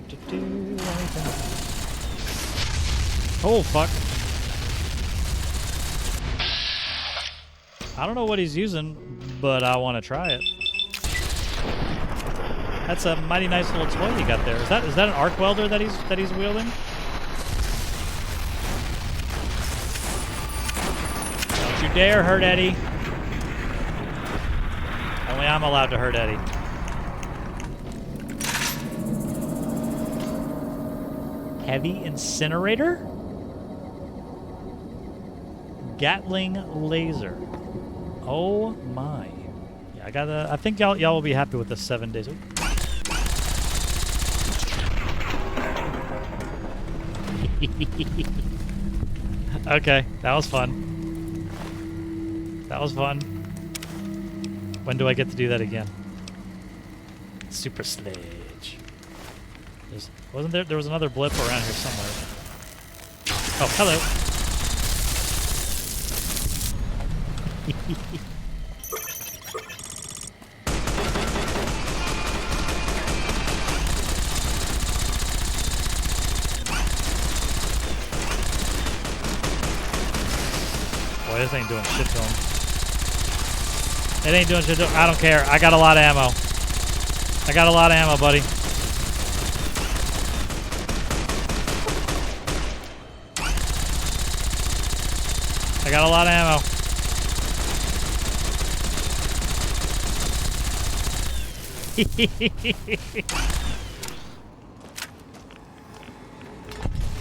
do anything. Oh, fuck. I don't know what he's using, but I want to try it. That's a mighty nice little toy you got there. Is that an arc welder that he's wielding? Don't you dare hurt Eddie. Only I'm allowed to hurt Eddie. Heavy incinerator? Gatling laser. Oh my. Yeah, I think y'all will be happy with the 7 days. Ooh. Okay, that was fun. That was fun. When do I get to do that again? Super sledge. Wasn't there? There was another blip around here somewhere. Oh, hello. Boy, this ain't doing shit to him. It ain't doing shit to him. I don't care. I got a lot of ammo. I got a lot of ammo, buddy. I got a lot of ammo.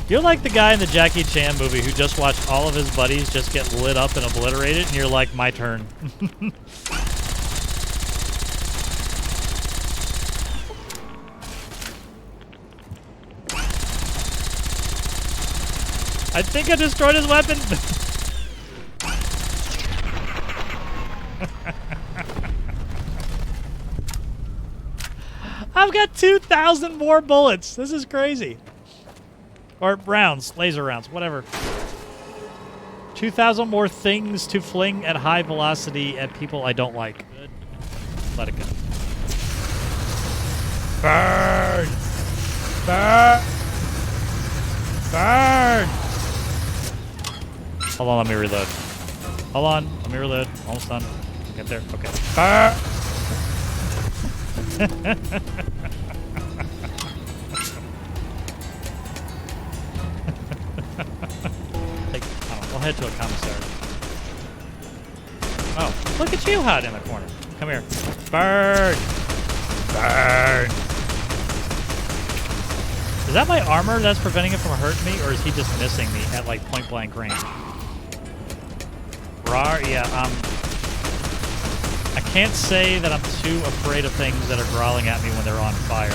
You're like the guy in the Jackie Chan movie who just watched all of his buddies just get lit up and obliterated, and you're like, my turn. I think I destroyed his weapon. I've got 2,000 more bullets. This is crazy. Or rounds, laser rounds, whatever. 2,000 more things to fling at high velocity at people I don't like. Good. Let it go. Burn! Burn! Burn! Hold on, let me reload. Hold on, let me reload. Almost done. Get there. Okay. Burn! We'll head to a commissary. Oh, look at you hiding in the corner. Come here. Burn! Burn! Is that my armor that's preventing it from hurting me, or is he just missing me at like point blank range? Rawr, yeah, I can't say that I'm too afraid of things that are growling at me when they're on fire.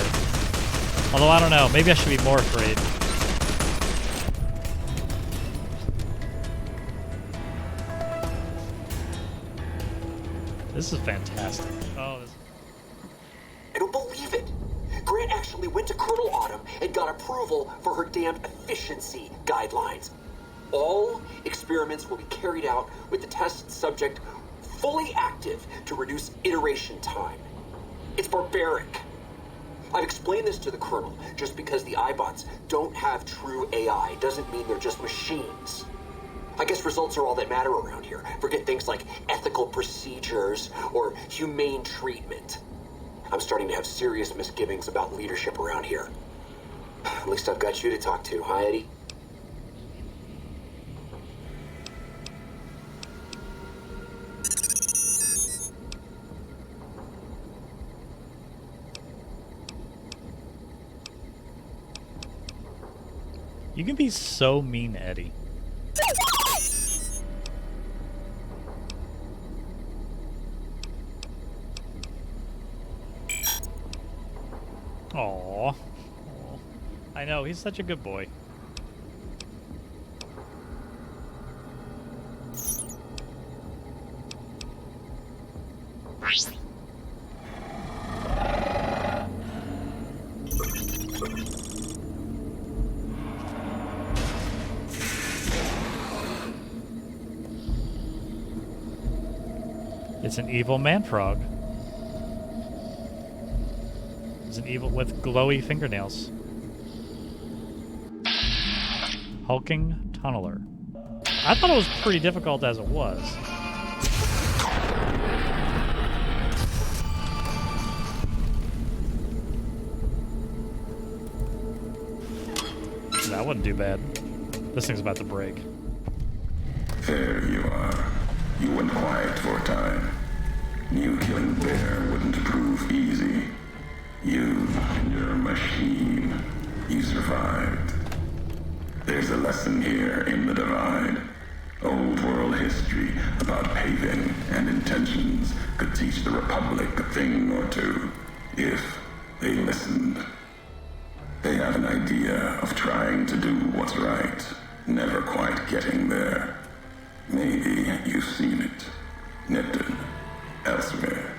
Although, I don't know. Maybe I should be more afraid. This is fantastic. Oh, this... I don't believe it. Grant actually went to Colonel Autumn and got approval for her damned efficiency guidelines. All experiments will be carried out with the test subject fully active to reduce iteration time. It's barbaric. I've explained this to the Colonel. Just because the iBots don't have true AI doesn't mean they're just machines. I guess results are all that matter around here. Forget things like ethical procedures or humane treatment. I'm starting to have serious misgivings about leadership around here. At least I've got you to talk to, huh, Eddie? You can be so mean, Eddie. Aww. I know, he's such a good boy. It's an evil man frog. It's an evil with glowy fingernails. Hulking Tunneler. I thought it was pretty difficult as it was. That wouldn't do bad. This thing's about to break. There you are. You went quiet for a time. Knew killing the bear wouldn't prove easy. You and your machine. You survived. There's a lesson here in the Divide. Old world history about paving and intentions could teach the Republic a thing or two, if they listened. They have an idea of trying to do what's right, never quite getting there. Maybe you've seen it. Nipton. Elsewhere.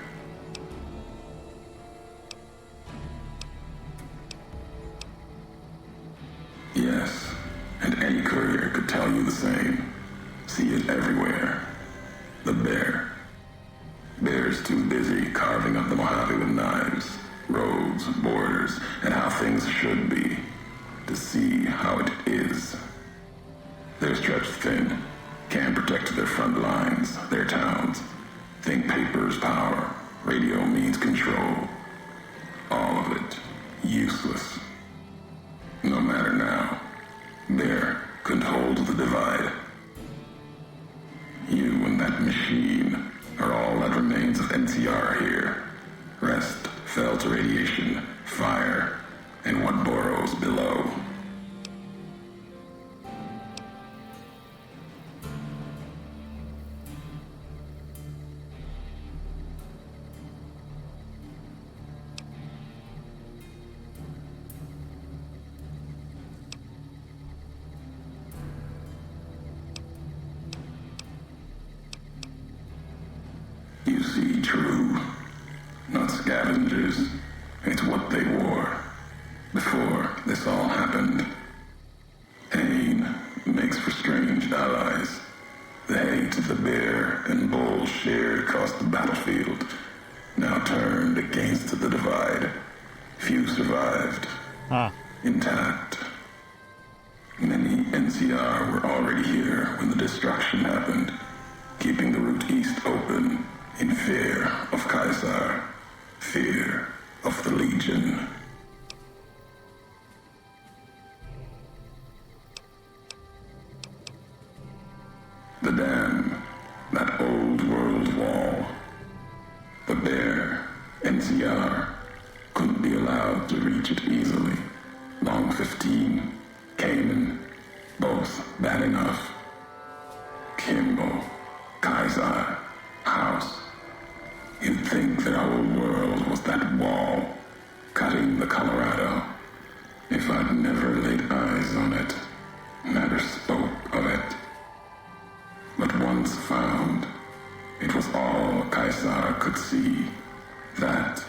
Yes, and any courier could tell you the same. See it everywhere. The bear. Bear's too busy carving up the Mojave with knives, roads, borders, and how things should be, to see how it is. They're stretched thin, can't protect their front lines, their towns. Think paper's power, radio means control. All of it, useless. No matter now, Bear couldn't hold the Divide. You and that machine are all that remains of NCR here. Rest fell to radiation, fire, and what burrows below. You see, true, not scavengers. It's what they wore before this all happened. Pain makes for strange allies. The hate the bear and bull shared across the battlefield now turned against the Divide. Few survived, intact. Many NCR were already here when the destruction happened, keeping the route east open. In fear of Caesar, fear of the Legion. The dam, that old world wall. The bear, NCR, couldn't be allowed to reach it easily. Long 15, Cayman, both bad enough. Kimball, Caesar, House. You'd think that our world was that wall, cutting the Colorado. If I'd never laid eyes on it, never spoke of it. But once found, it was all Caesar could see. That,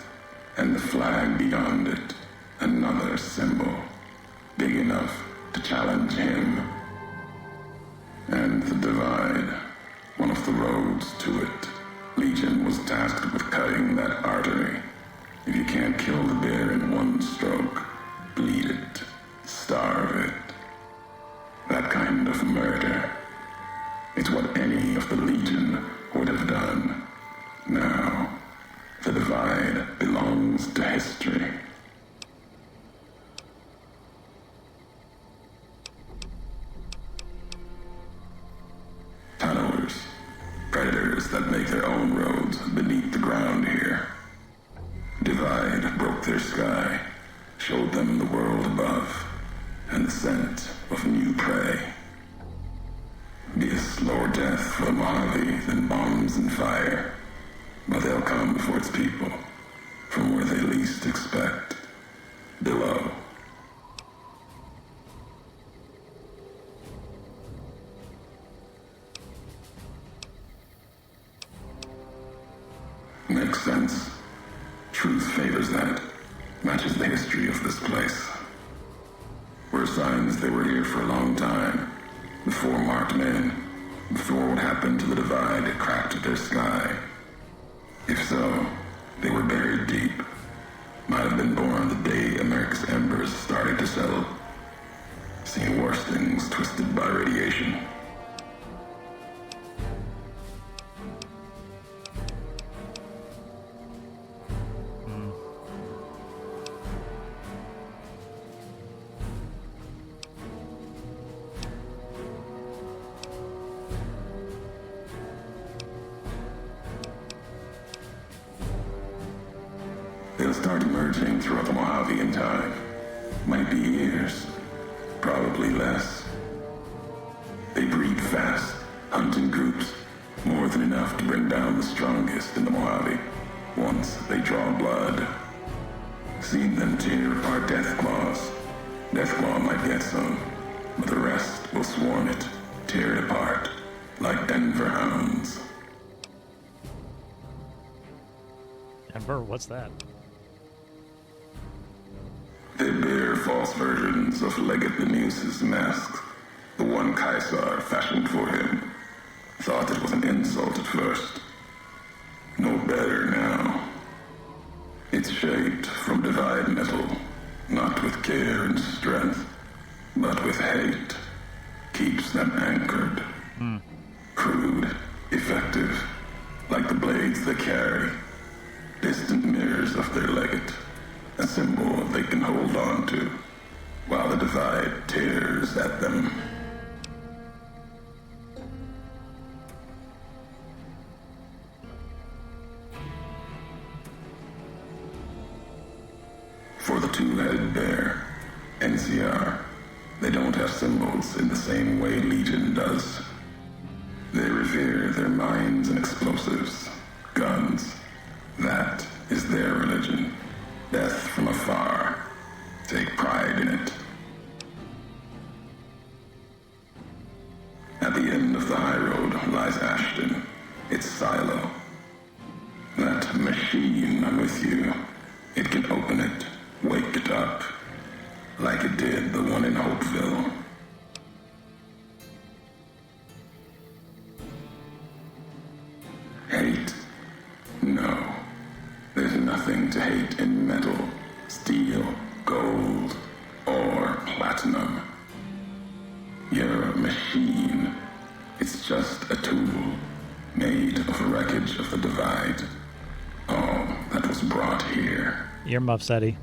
and the flag beyond it, another symbol, big enough to challenge him. And the Divide, one of the roads to it. Legion was tasked with cutting that artery. If you can't kill the bear in one stroke, bleed it, starve it. That kind of murder. It's what any of the Legion would have done. Now, the Divide belongs to history. Tunnelers. Predators that make their own roads beneath the ground here. Divide broke their sky, showed them the world above, and the scent of new prey. Be a slower death for the Mojave than bombs and fire, but they'll come for its people, from where they least expect, below. Makes sense. Truth favors that. Matches the history of this place. Were signs they were here for a long time. Before marked men. Before what happened to the Divide cracked their sky. If so, they were buried deep. Might have been born the day America's embers started to settle. Seen worse things things twisted by radiation. They'll start emerging throughout the Mojave in time. Might be years, probably less. They breed fast, hunt in groups, more than enough to bring down the strongest in the Mojave, once they draw blood. Seen them tear apart Deathclaws. Deathclaw might get some, but the rest will swarm it, tear it apart, like Denver hounds. Denver, what's that? They bear false versions of Legate Benuse's masks. The one Caesar fashioned for him. Thought it was an insult at first. No better now. It's shaped from divide metal, not with care and strength, but with hate. Keeps them anchored. Crude, effective, like the blades they carry. Distant mirrors of their legate. A symbol they can hold on to, while the divide tears at them. For the two-headed bear, NCR, they don't have symbols in the same way Legion does. They revere their mines and explosives, guns. That is their religion. Death from afar. Take pride in it. At the end of the high road lies Ashton, its silo. That machine I'm with you, it can open it, wake it up, like it did the one in Hopeville. Hate? No. There's nothing to hate in metal, steel, gold, or platinum. You're a machine. It's just a tool, made of the wreckage of the divide. All that was brought here. Earmuffs, Eddie.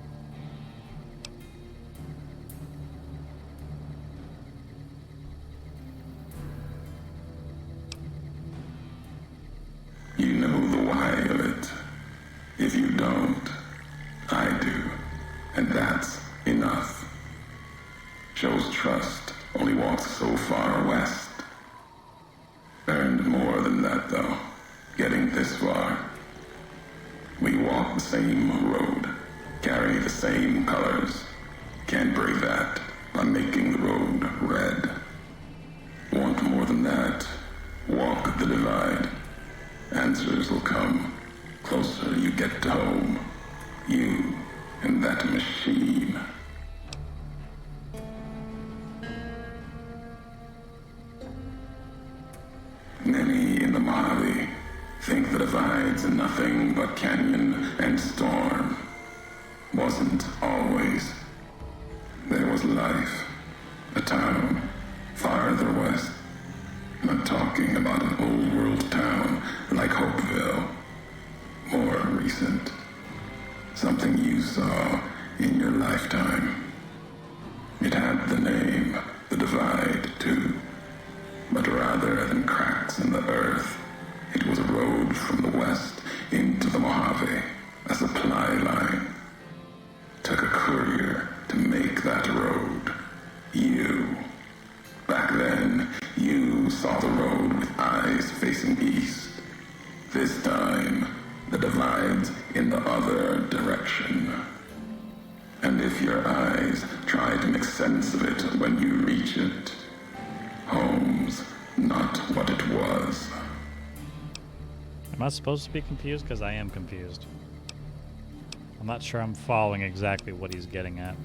You know the why of it. If you don't, I do. And that's enough. Shows trust only walks so far west. Earned more than that, though, getting this far. We walk the same road, carry the same colors. Can't break that by making the road red. Want more than that? Walk the divide. Answers will come. Closer you get to home. You and that machine. Many in the Mojave think the divide's nothing but canyon and storm. Wasn't always. There was life. A town farther west. Not talking about an old world town like Hopeville. More recent. Something you saw in your lifetime. It had the name, the divide, too. But rather than cracks in the earth, it was a road from the west into the Mojave, a supply line. Took a courier to make that road. You. Back then, you saw the road with eyes facing east. This time, the divide's in the other direction. And if your eyes try to make sense of it when you reach it, home's not what it was. Am I supposed to be confused? Because I am confused. I'm not sure I'm following exactly what he's getting at.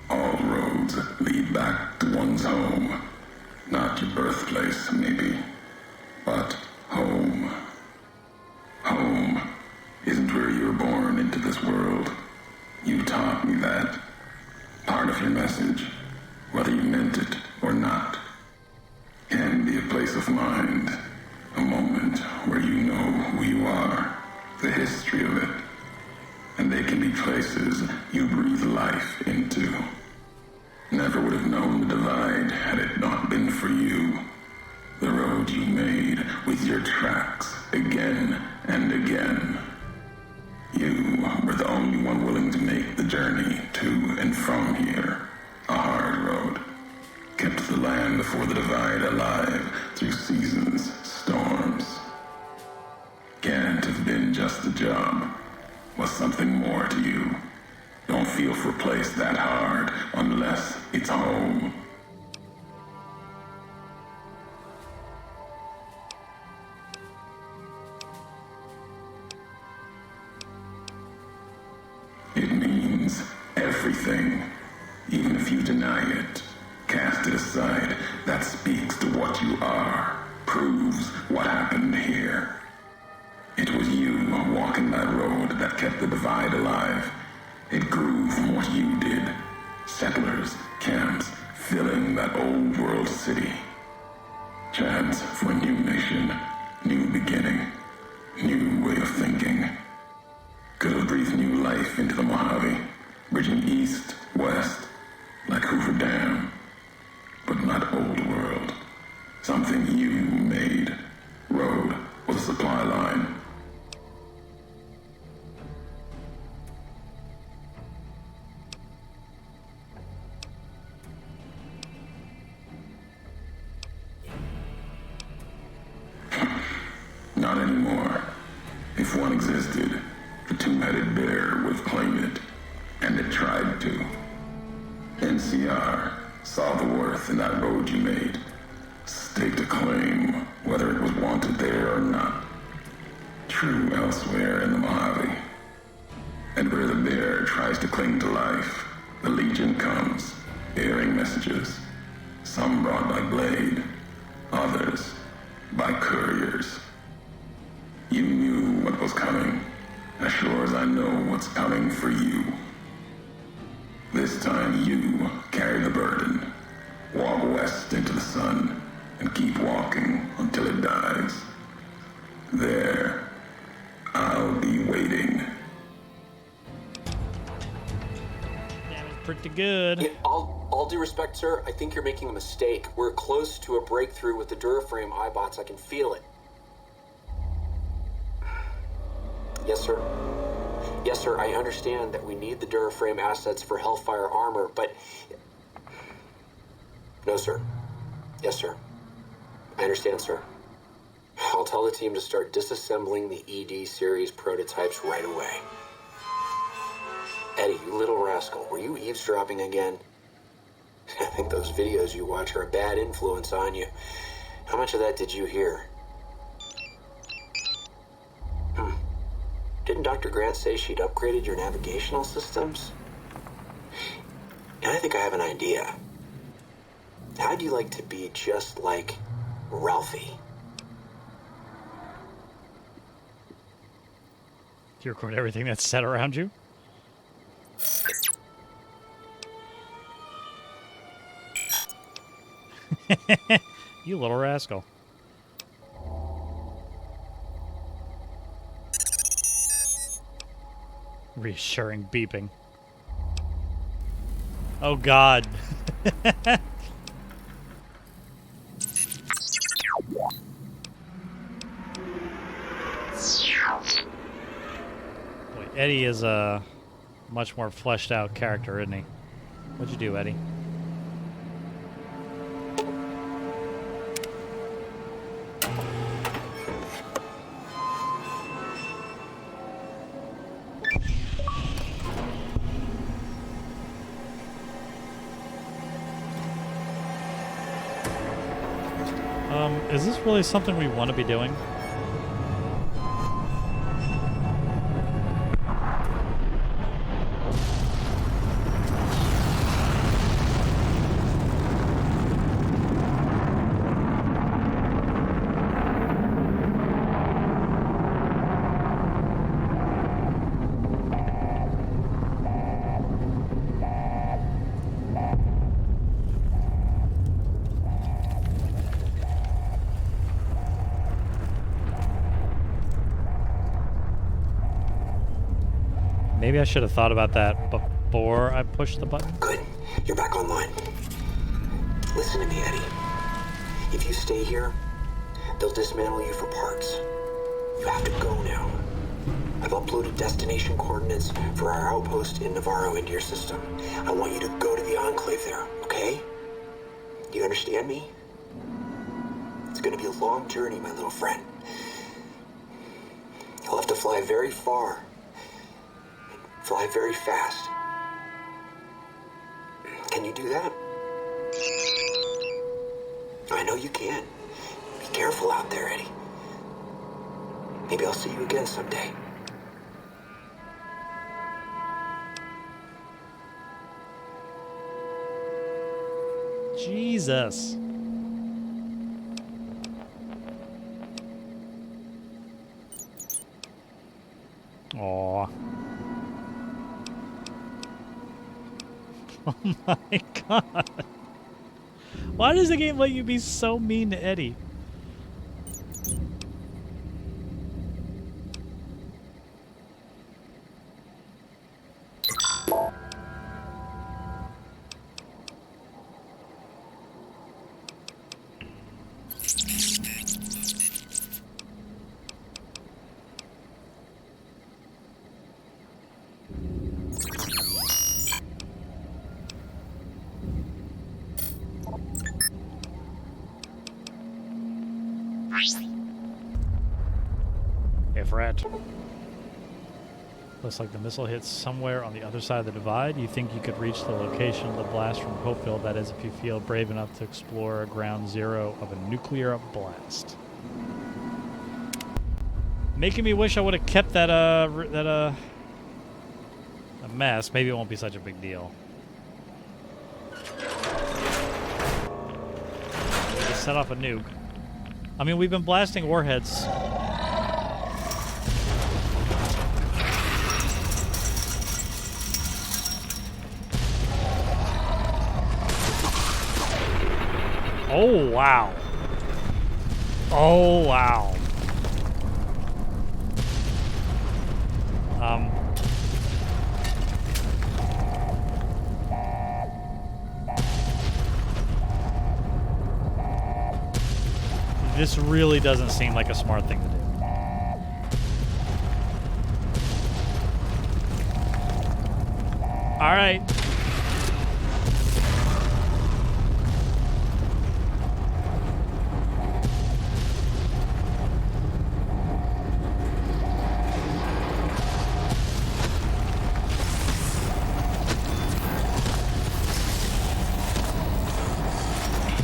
All roads lead back to one's home. Not your birthplace, maybe, but home. Home isn't where you were born into this world. You taught me that. Part of your message, whether you meant it or not, can be a place of mind, a moment where you know who you are, the history of it, and they can be places you breathe life into. Never would have known the divide had it not been for you. The road you made with your tracks again and again. You were the only one willing to make the journey to and from here. A hard road. Kept the land before the divide alive through seasons, storms. Can't have been just a job. Was something more to you. Don't feel for a place that hard unless it's home. It means everything. Even if you deny it, cast it aside, that speaks to what you are, proves what happened here. It was you walking that road that kept the divide alive. It grew from what you did. Settlers, camps, filling that old world city. Chance for a new nation, new beginning, new way of thinking. Could have breathed new life into the Mojave, bridging east, west, like Hoover Dam. But not old world. Something you made. Road with a supply line. Not anymore. If one existed, the two-headed bear would claim it, and it tried to. NCR saw the worth in that road you made, staked a claim, whether it was wanted there or not. True elsewhere in the Mojave. And where the bear tries to cling to life, the Legion comes, bearing messages. Some brought by blade, others by couriers. You knew what was coming, as sure as I know what's coming for you. This time you carry the burden. Walk west into the sun, and keep walking until it dies. There, I'll be waiting. That was pretty good. Yeah, all due respect, sir, I think you're making a mistake. We're close to a breakthrough with the Duraframe iBots. I can feel it. Yes, sir. Yes, sir, I understand that we need the Duraframe assets for Hellfire armor, but... No, sir. Yes, sir. I understand, sir. I'll tell the team to start disassembling the ED series prototypes right away. Eddie, you little rascal, were you eavesdropping again? I think those videos you watch are a bad influence on you. How much of that did you hear? Didn't Dr. Grant say she'd upgraded your navigational systems? And I think I have an idea. How'd you like to be just like Ralphie? Do you record everything that's said around you? You little rascal. Reassuring beeping. Oh God. Wait, Eddie is a much more fleshed out character, isn't he? What'd you do, Eddie? Is this really something we want to be doing? Maybe I should have thought about that before I pushed the button. Good. You're back online. Listen to me, Eddie. If you stay here, they'll dismantle you for parts. You have to go now. I've uploaded destination coordinates for our outpost in Navarro into your system. I want you to go to the Enclave there, okay? Do you understand me? It's gonna be a long journey, my little friend. You'll have to fly very far. Fly very fast. Can you do that? I know you can. Be careful out there, Eddie. Maybe I'll see you again someday. Jesus. Aw. Oh my god. Why does the game let you be so mean to Eddie? Rat. Looks like the missile hits somewhere on the other side of the divide. You think you could reach the location of the blast from Hopeville, that is if you feel brave enough to explore ground zero of a nuclear blast. Making me wish I would have kept that a mess. Maybe it won't be such a big deal. Just set off a nuke. I mean, we've been blasting warheads. Oh, wow. Oh, wow. This really doesn't seem like a smart thing to do. All right.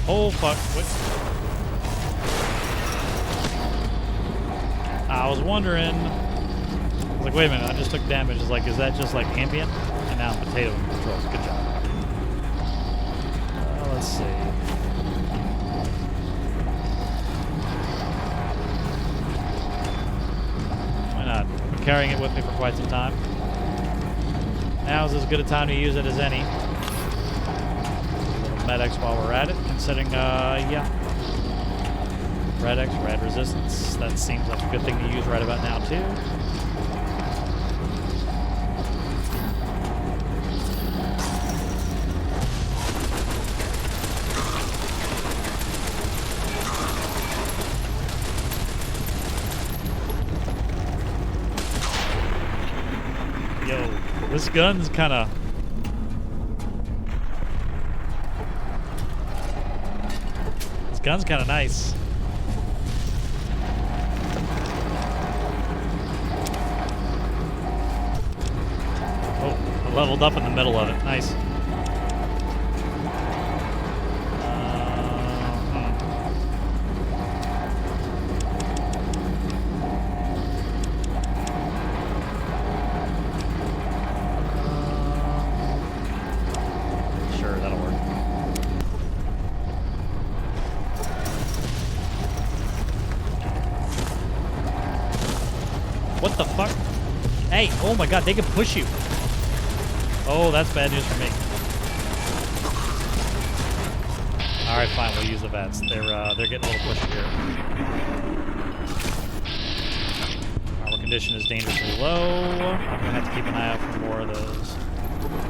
Oh, fuck. What? I was wondering. I was like, wait a minute, I just took damage. It's like, is that just like ambient? And now potato controls. Good job. Let's see. Why not? I've been carrying it with me for quite some time. Now is as good a time to use it as any. Medics while we're at it, considering, yeah. Red X, red resistance. That seems like a good thing to use right about now, too. Yo, this gun's kind of... Gun's kind of nice. Oh, I leveled up in the middle of it. Nice. Sure, that'll work. What the fuck? Hey, oh my god, they can push you. Oh, that's bad news for me. Alright, fine, we'll use the vets. They're getting a little pushy here. Alright, we're condition is dangerously low. I'm gonna have to keep an eye out for more of those.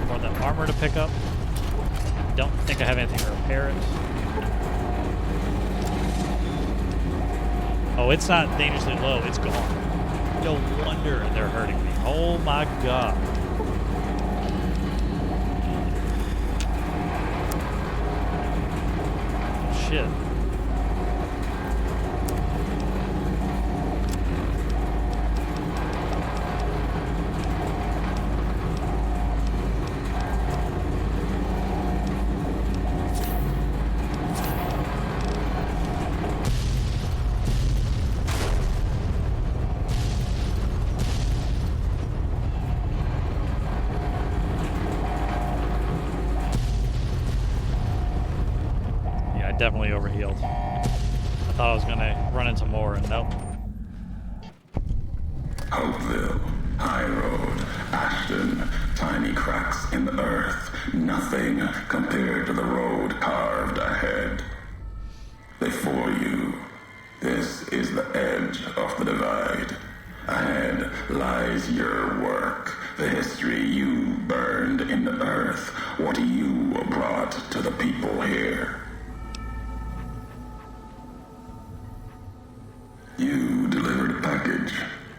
More of that armor to pick up. Don't think I have anything to repair it. Oh, it's not dangerously low, it's gone. No wonder they're hurting me. Oh my god. Oh, shit. Definitely overhealed. I thought I was gonna run into more, and nope. Hopeville, High Road, Ashton, tiny cracks in the earth, nothing compared to the road carved ahead. Before you, this is the edge of the divide. Ahead lies your work, the history you burned in the earth, what you brought to the people here. You delivered a package,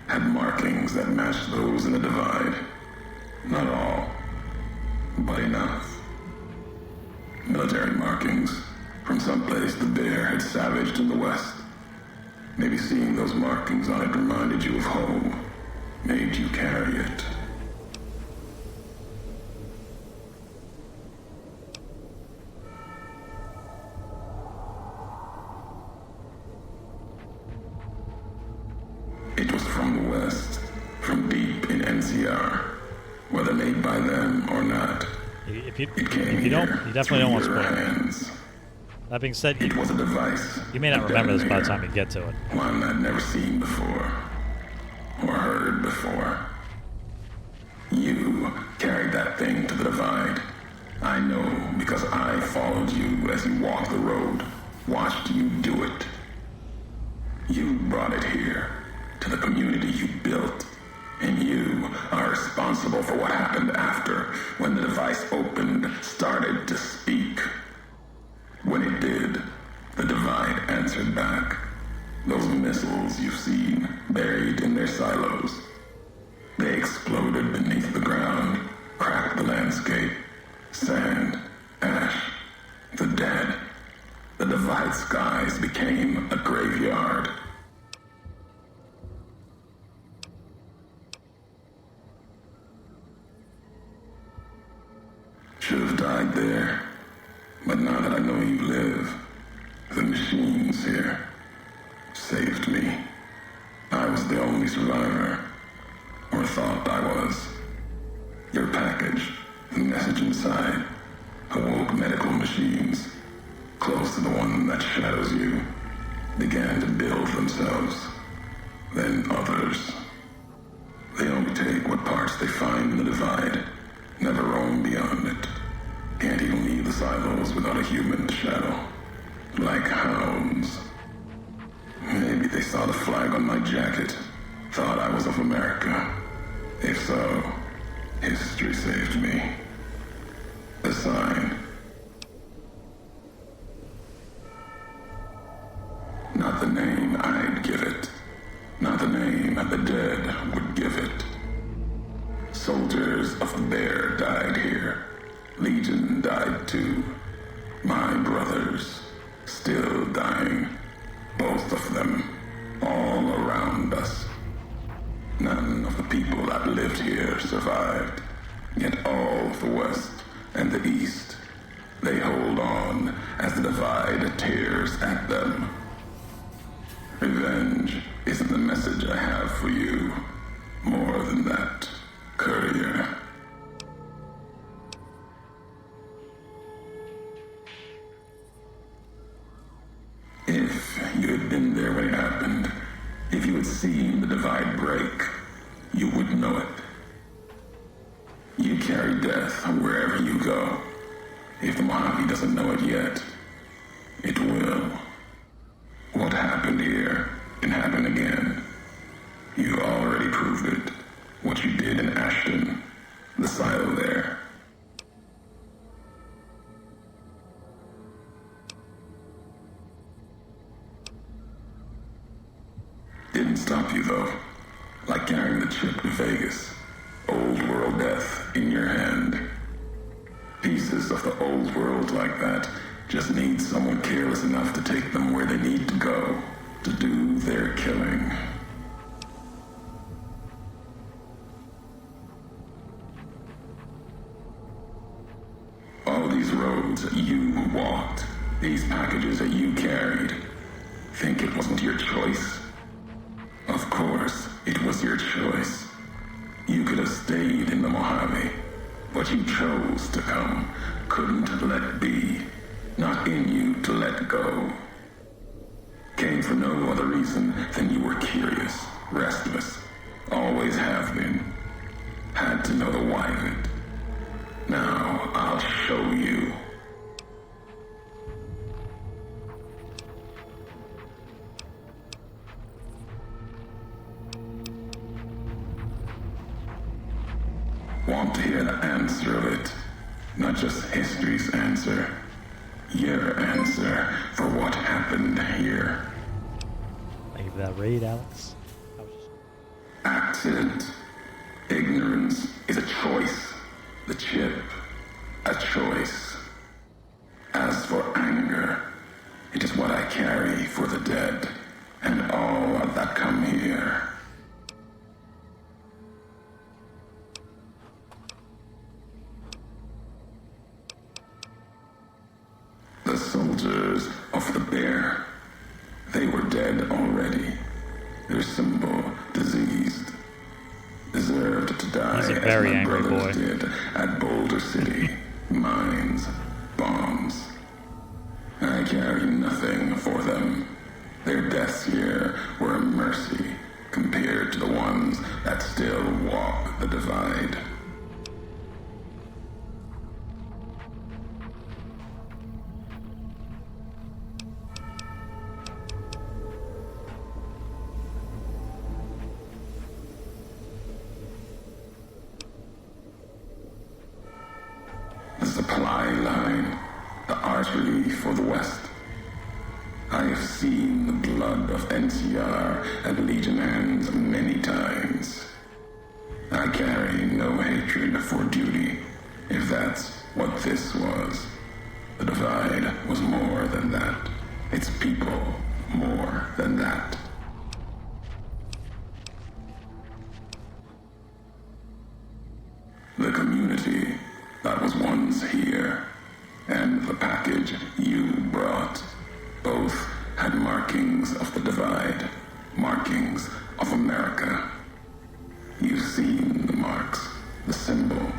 had markings that matched those in the divide. Not all, but enough. Military markings from someplace the bear had savaged in the west. Maybe seeing those markings on it reminded you of home, made you carry it. It was from the west, from deep in NCR, whether made by them or not. If you You definitely don't want to spoil it. That being said, it was a device. You may not remember this by the time you get to it. One I'd never seen before, or heard before. You carried that thing to the divide. I know because I followed you as you walked the road, watched you do it. You brought it here, to the community you built, and you are responsible for what happened after, when the device opened, started to speak. When it did, the divide answered back. Those missiles you've seen, buried in their silos. They exploded beneath the ground, cracked the landscape. Sand, ash, the dead. The divide skies became a graveyard. Should have died there. But now that I know you live, the machines here saved me. I was the only survivor, or thought I was. Your package, the message inside, awoke medical machines, close to the one that shadows you, began to build themselves. Then others. They only take what parts they find in the divide, never roam beyond it. Can't even leave the silos without a human to shadow. Like hounds. Maybe they saw the flag on my jacket, thought I was of America. If so, history saved me. A sign. Not the name I'd give it. Not the name the dead would give it. Soldiers of the bear died here. Legion died too. My brothers, still dying. Both of them, all around us. None of the people that lived here survived. Yet all of the West and the East, they hold on as the divide tears at them. Revenge isn't the message I have for you. More than that, courier. If you had been there when it happened, if you had seen the divide break, you would know it. You carry death wherever you go. If the Mojave doesn't know it yet, it will. What happened here can happen again. You already stop you, though. Like carrying the chip to Vegas. Old world death in your hand. Pieces of the old world like that just need someone careless enough to take them where they need to go to do their killing. All these roads that you walked, these packages that you carried, think it wasn't your choice? Of course, it was your choice. You could have stayed in the Mojave, but you chose to come. Couldn't let be. Not in you to let go. Came for no other reason than you were curious, restless, always have been. Had to know the why of it. Now, I'll show you. Want to hear the answer of it? Not just history's answer. Your answer for what happened here. Thank you for that raid, Alex. Accident. Ignorance is a choice. The chip, a choice. As for anger, it is what I carry for the dead and all that come here. The soldiers of the bear, they were dead already. Their symbol diseased. Deserved to die He's a as very my angry brothers boy. did at Boulder City. Mines, bombs. I carry nothing for them. Their deaths here were a mercy compared to the ones that still walk the divide. The supply line, the artery for the West. I have seen the blood of NCR at Legion hands many times. I carry no hatred for duty, if that's what this was. The divide was more than that. Its people more than that. The community that was once here, and the package you brought, both had markings of the divide, markings of America. You've seen the marks, the symbol,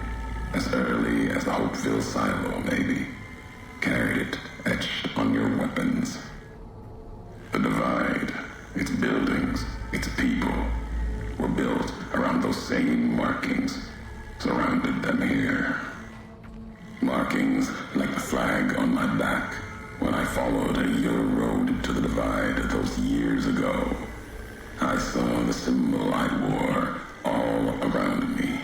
as early as the Hopeville silo, maybe. Carried it etched on your weapons. The divide, its buildings, its people, were built around those same markings, surrounded them here. Markings like the flag on my back when I followed your road to the divide those years ago. I saw the symbol I wore all around me.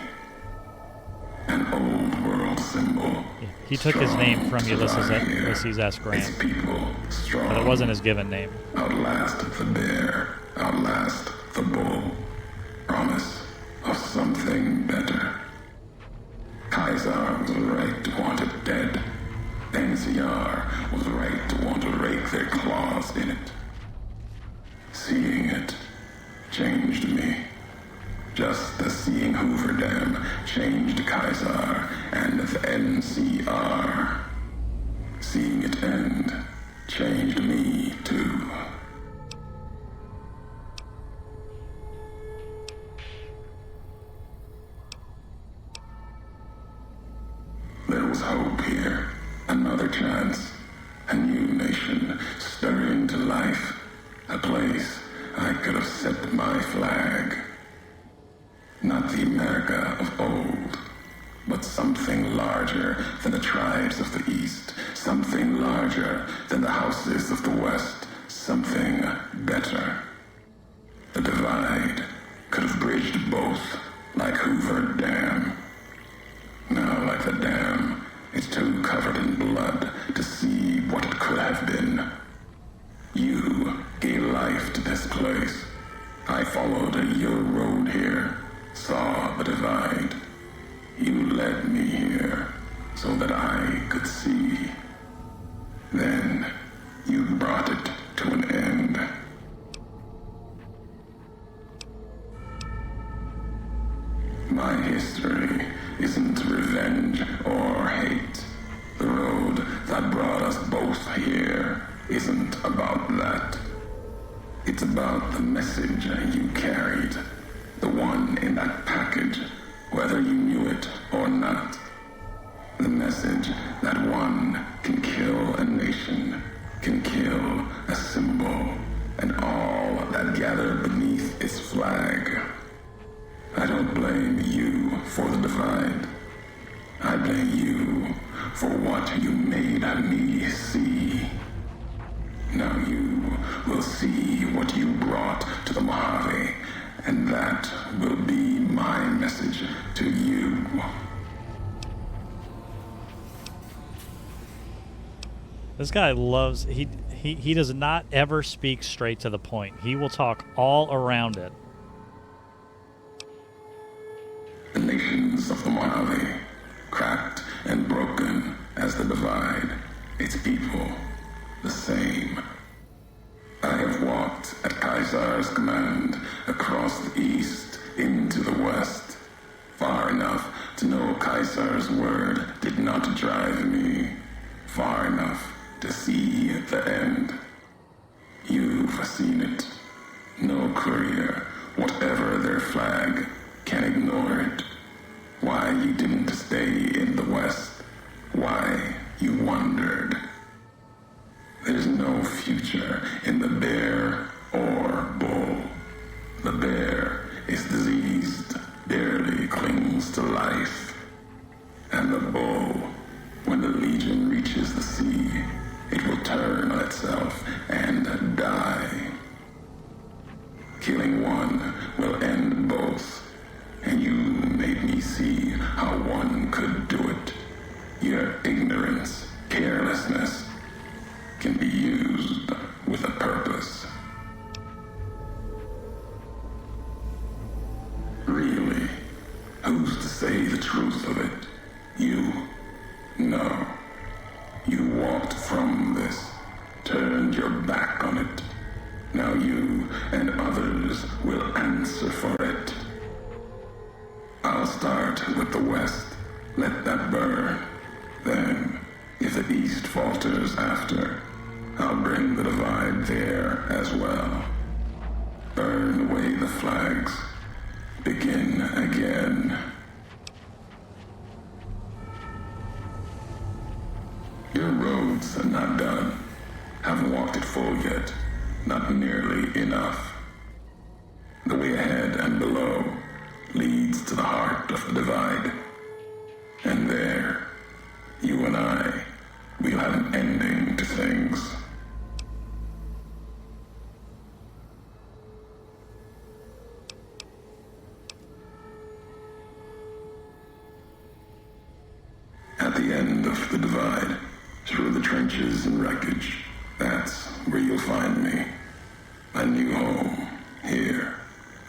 An old world symbol. He took his name from Ulysses Ulysses S. Grant, its people strong. but it wasn't his given name. Outlast the bear, outlast the bull. Promise of something better. Kaiser was right to want it dead. NCR was right to want to rake their claws in it. Seeing it changed me. Just as seeing Hoover Dam changed Kaiser and the NCR. Seeing it end changed me too. There was hope here, another chance, a new nation stirring to life, a place I could have set my flag. Not the America of old, but something larger than the tribes of the East, something larger than the houses of the West, something better. The divide could have bridged both, like Hoover Dam. Now, like the dam, it's too covered in blood to see what it could have been. You gave life to this place. I Then you brought it to an end. My history isn't revenge or hate. The road that brought us both here isn't about that. It's about the message you carried, the one in that package, whether you knew it or not. The message that one can kill a nation, can kill a symbol, and all that gather beneath its flag. I don't blame you for the divide. I blame you for what you made me see. Now you will see what you brought to the Mojave, and that will be my message to you. This guy loves... He does not ever speak straight to the point. He will talk all around it. The nations of the Mojave, cracked and broken as the divide, its people, the same. I have walked at Caesar's command across the east into the west, far enough to know Caesar's word did not drive me, far enough to see the end. You've seen it. No courier, whatever their flag, can ignore it. Why you didn't stay in the west, why you wandered. There's no future in the bear or bull. The bear is diseased, barely clings to life. And the bull, when the legion reaches the sea, it will turn on itself and die. Killing one will end both. And you made me see how one could do it. Your ignorance, carelessness, can be used with a purpose. Really? Who's to say the truth of it? You? No. You walked from this, turned your back on it. Now you and others will answer for it. I'll start with the west. Let that burn. Then, if the east falters after, I'll bring the divide there as well. Burn away the flags. Begin again. Your roads are not done. Haven't walked it full yet. Not nearly enough. The way ahead and below leads to the heart of the divide. And there, you and I, we'll have an ending to things. At the end of the divide, through the trenches and wreckage, that's where you'll find me. My new home, here,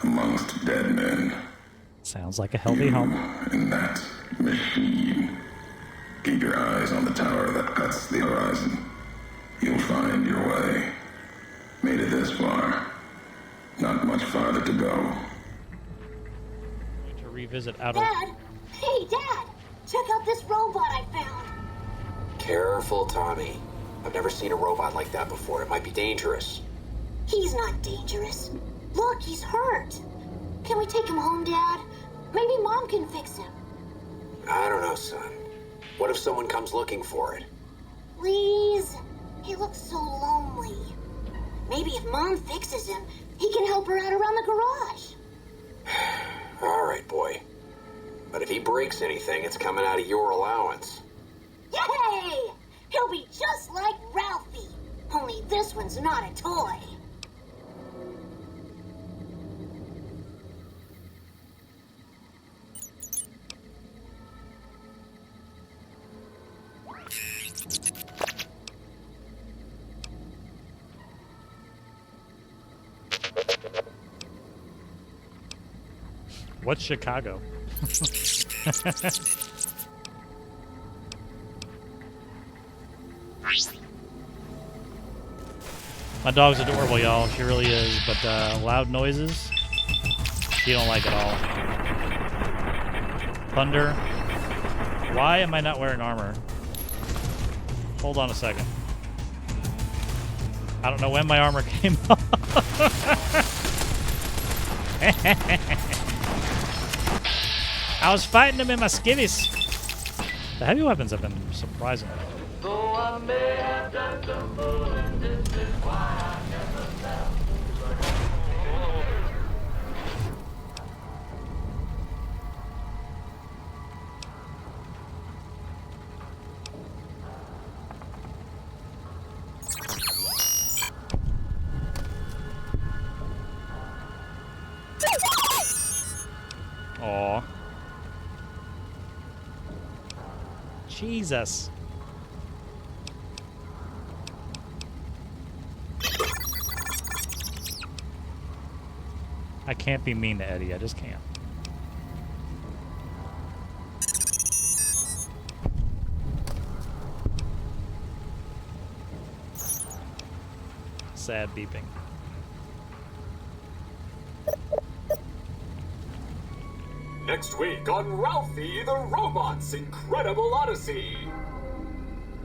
amongst dead men. Sounds like a healthy home. In that machine. Keep your eyes on the tower that cuts the horizon. You'll find your way. Made it this far. Not much farther to go. To revisit outer... Dad! Hey, Dad! Check out this robot I found. Careful, Tommy. I've never seen a robot like that before. It might be dangerous. He's not dangerous. Look, he's hurt. Can we take him home, Dad? Maybe Mom can fix him. I don't know, son. What if someone comes looking for it? Please? He looks so lonely. Maybe if Mom fixes him, he can help her out around the garage. All right, boy. But if he breaks anything, it's coming out of your allowance. Yay! He'll be just like Ralphie. Only this one's not a toy. What's Chicago? My dog's adorable, y'all. She really is. But loud noises, she don't like at all. Thunder. Why am I not wearing armor? Hold on a second. I don't know when my armor came off. I was fighting them in my skivvies. The heavy weapons have been surprising. Though I may have done some fooling, this is why I never fell. Aw. Jesus. I can't be mean to Eddie. I just can't. Sad beeping. Next week on Ralphie the Robot's Incredible Odyssey.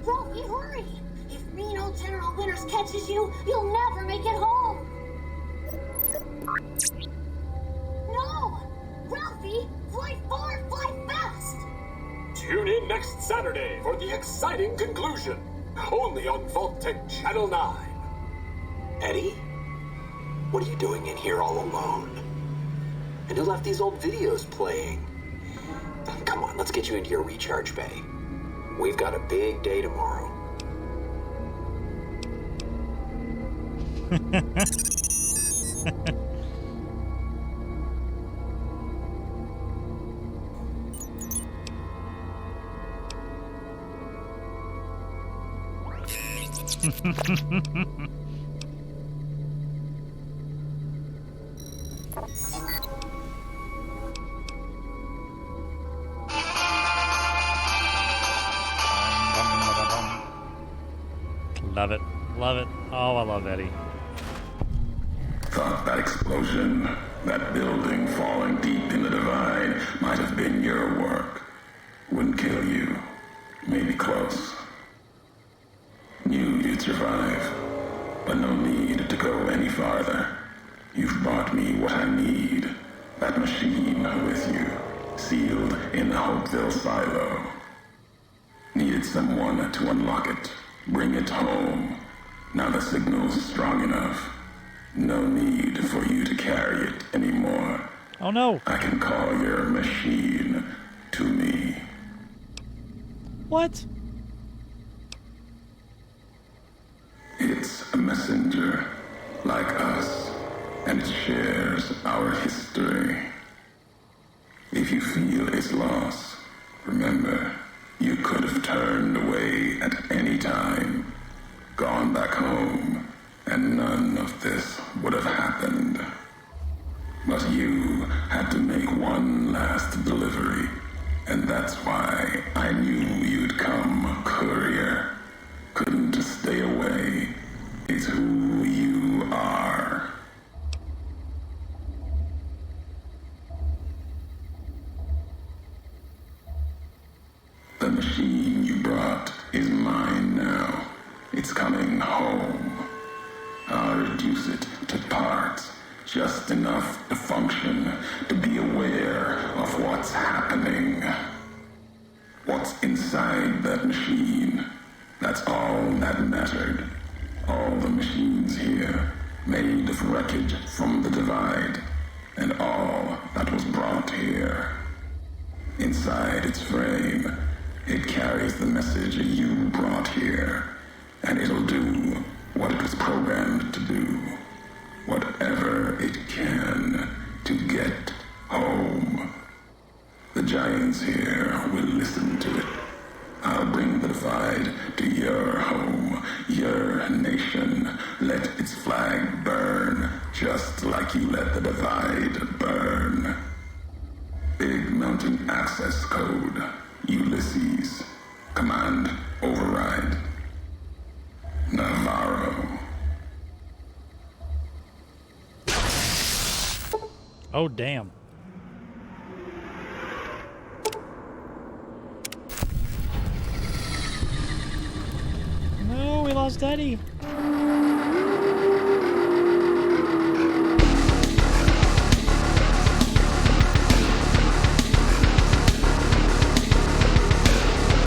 Ralphie, hurry! If mean old General Winters catches you, you'll never make it home! No! Ralphie, fly far, fly fast! Tune in next Saturday for the exciting conclusion. Only on Vault-Tec Channel 9. Eddie? What are you doing in here all alone? And who left these old videos playing? Come on, let's get you into your recharge bay. We've got a big day tomorrow. Love it. Love it. Oh, I love Eddie. Thought that explosion, that building falling deep in the divide, might have been your work. Wouldn't kill you. Maybe close. Knew you'd survive, but no need to go any farther. You've brought me what I need. That machine with you, sealed in the Hopeville silo. Needed someone to unlock it, bring it home. Now the signal's strong enough. No need for you to carry it anymore. Oh no. I can call your machine to me. What? It's a messenger, like us, and it shares our history. If you feel its loss, remember, you could have turned away at any time, gone back home, and none of this would have happened. But you had to make one last delivery, and that's why I knew you'd come, courier. Couldn't stay away. It's who you are. The machine you brought is mine now. It's coming home. I'll reduce it to parts, just enough to function, to be aware of what's happening. What's inside that machine? That's all that mattered. All the machines here, made of wreckage from the divide, and all that was brought here. Inside its frame, it carries the message you brought here, and it'll do what it was programmed to do. Whatever it can to get home. The giants here will listen to it. I'll bring the divide to your home, your nation. Let its flag burn, just like you let the divide burn. Big Mountain Access Code, Ulysses. Command override. Navarro. Oh, damn. No, we lost Daddy.